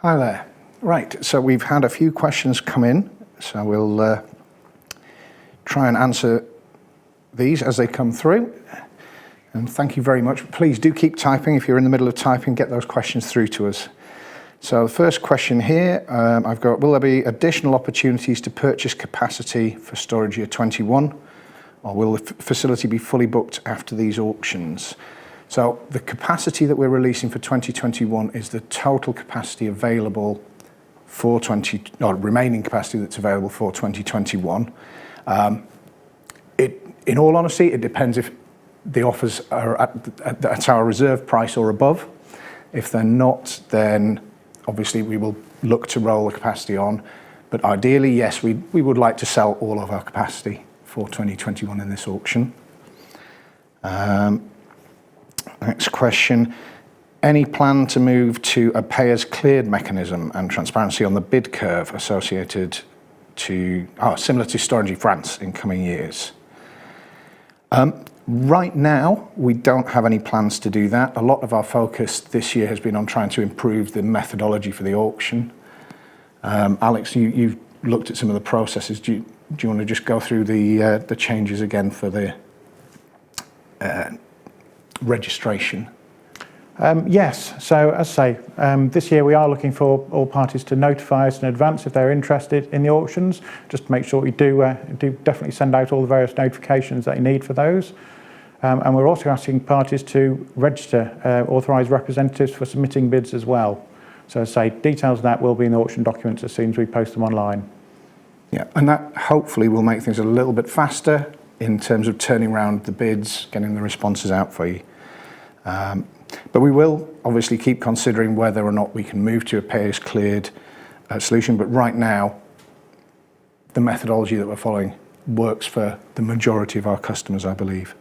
Hi there. Right, so we've had a few questions come in, so we'll try and answer these as they come through. And thank you very much. Please do keep typing. If you're in the middle of typing, get those questions through to us. So the first question here, I've got, will there be additional opportunities to purchase capacity for storage year 21, or will the facility be fully booked after these auctions? So the capacity that we're releasing for 2021 is the total capacity available for remaining capacity that's available for 2021. In all honesty, it depends if the offers are at our reserve price or above. If they're not, then obviously we will look to roll the capacity on. But ideally, yes, we would like to sell all of our capacity for 2021 in this auction. Next question. Any plan to move to a pay-as-cleared mechanism and transparency on the bid curve associated to, similar to Storengy France in coming years? Right now, we don't have any plans to do that. A lot of our focus this year has been on trying to improve the methodology for the auction. Alex, you've looked at some of the processes. Do you want to just go through the changes again for the registration? Yes, so as I say, this year we are looking for all parties to notify us in advance if they're interested in the auctions, just to make sure we do definitely send out all the various notifications that you need for those. And we're also asking parties to register authorised representatives for submitting bids as well. So as I say, details of that will be in the auction documents as soon as we post them online. Yeah, and that hopefully will make things a little bit faster in terms of turning around the bids, getting the responses out for you. But we will obviously keep considering whether or not we can move to a pay-as-cleared solution. But right now, the methodology that we're following works for the majority of our customers, I believe.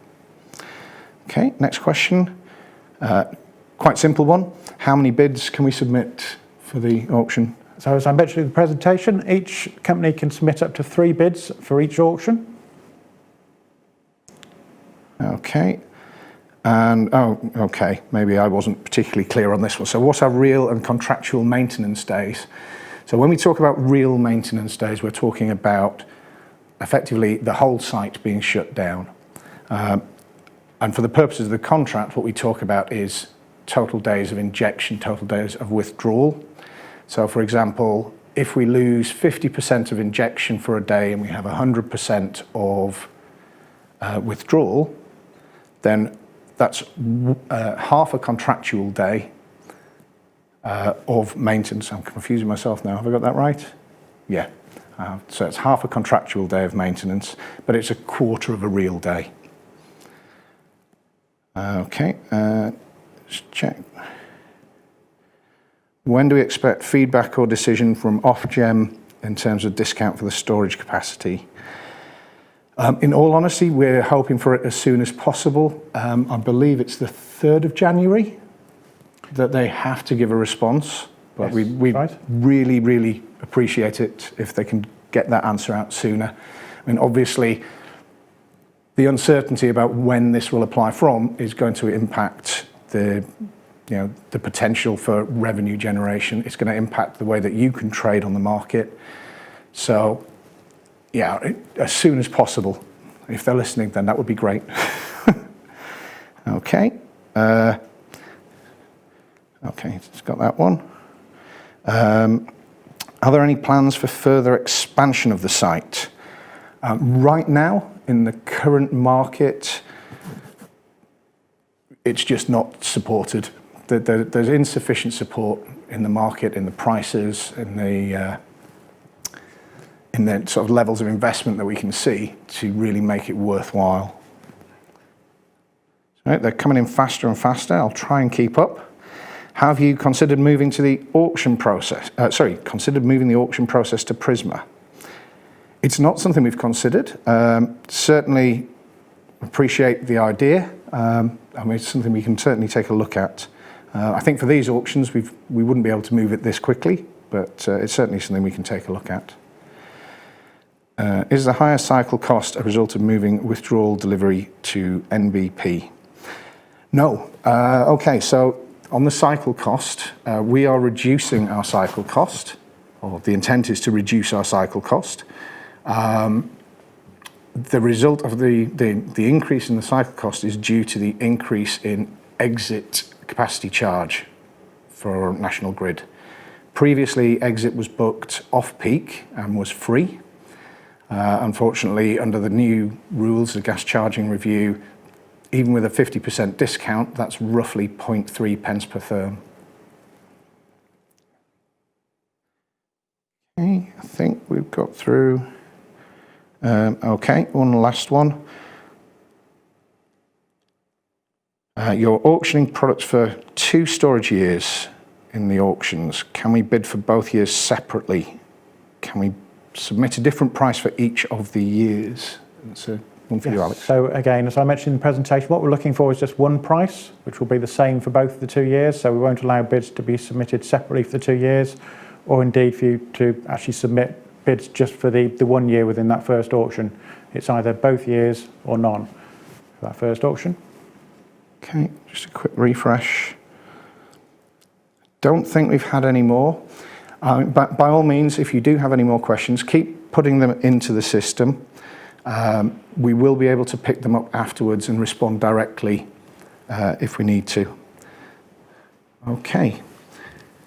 Okay, next question. Quite simple one. How many bids can we submit for the auction? So as I mentioned in the presentation, each company can submit up to 3 bids for each auction. Okay. And, okay, maybe I wasn't particularly clear on this one. So what's our real and contractual maintenance days? So when we talk about real maintenance days, we're talking about effectively the whole site being shut down. And for the purposes of the contract, what we talk about is total days of injection, total days of withdrawal. So for example, if we lose 50% of injection for a day and we have 100% of withdrawal, then that's half a contractual day of maintenance. I'm confusing myself now. Have I got that right? Yeah. So it's half a contractual day of maintenance, but it's a quarter of a real day. Okay. Let's check. When do we expect feedback or decision from Ofgem in terms of discount for the storage capacity? In all honesty, we're hoping for it as soon as possible. I believe it's the 3rd of January that they have to give a response. But yes, we right. really, really appreciate it if they can get that answer out sooner. I mean, obviously, the uncertainty about when this will apply from is going to impact the potential for revenue generation. It's going to impact the way that you can trade on the market. So, yeah, as soon as possible. If they're listening, then that would be great. Okay. Okay, it's got that one. Are there any plans for further expansion of the site? Right now, in the current market, it's just not supported. There's insufficient support in the market, in the prices, in the sort of levels of investment that we can see to really make it worthwhile. Right, they're coming in faster and faster. I'll try and keep up. Have you considered moving to the auction process? Considered moving the auction process to Prisma? It's not something we've considered. Certainly appreciate the idea. I mean, it's something we can certainly take a look at. I think for these auctions, we wouldn't be able to move it this quickly, but it's certainly something we can take a look at. Is the higher cycle cost a result of moving withdrawal delivery to NBP? No. Okay, so On the cycle cost, we are reducing our cycle cost, or the intent is to reduce our cycle cost. The result of the increase in the cycle cost is due to the increase in exit capacity charge for National Grid. Previously, exit was booked off-peak and was free. Unfortunately, under the new rules, the gas charging review, even with a 50% discount, that's roughly 0.3 pence per therm. Okay, I think we've got through. Okay, one last one. You're auctioning products for 2 storage years in the auctions. Can we bid for both years separately? Can we submit a different price for each of the years? That's one for you, Alex. So again, as I mentioned in the presentation, what we're looking for is just one price, which will be the same for both the 2 years. So we won't allow bids to be submitted separately for the 2 years, or indeed for you to actually submit bids just for the 1 year within that first auction. It's either both years or none for that first auction. Okay, just a quick refresh. Don't think we've had any more. But by all means, if you do have any more questions, keep putting them into the system. We will be able to pick them up afterwards and respond directly if we need to. Okay,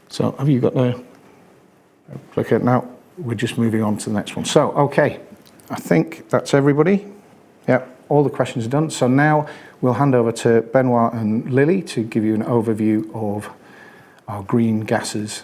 so have you got the click it now? We're just moving on to the next one. So, okay, I think that's everybody. Yeah, all the questions are done. So now we'll hand over to Benoit and Lily to give you an overview of our green gases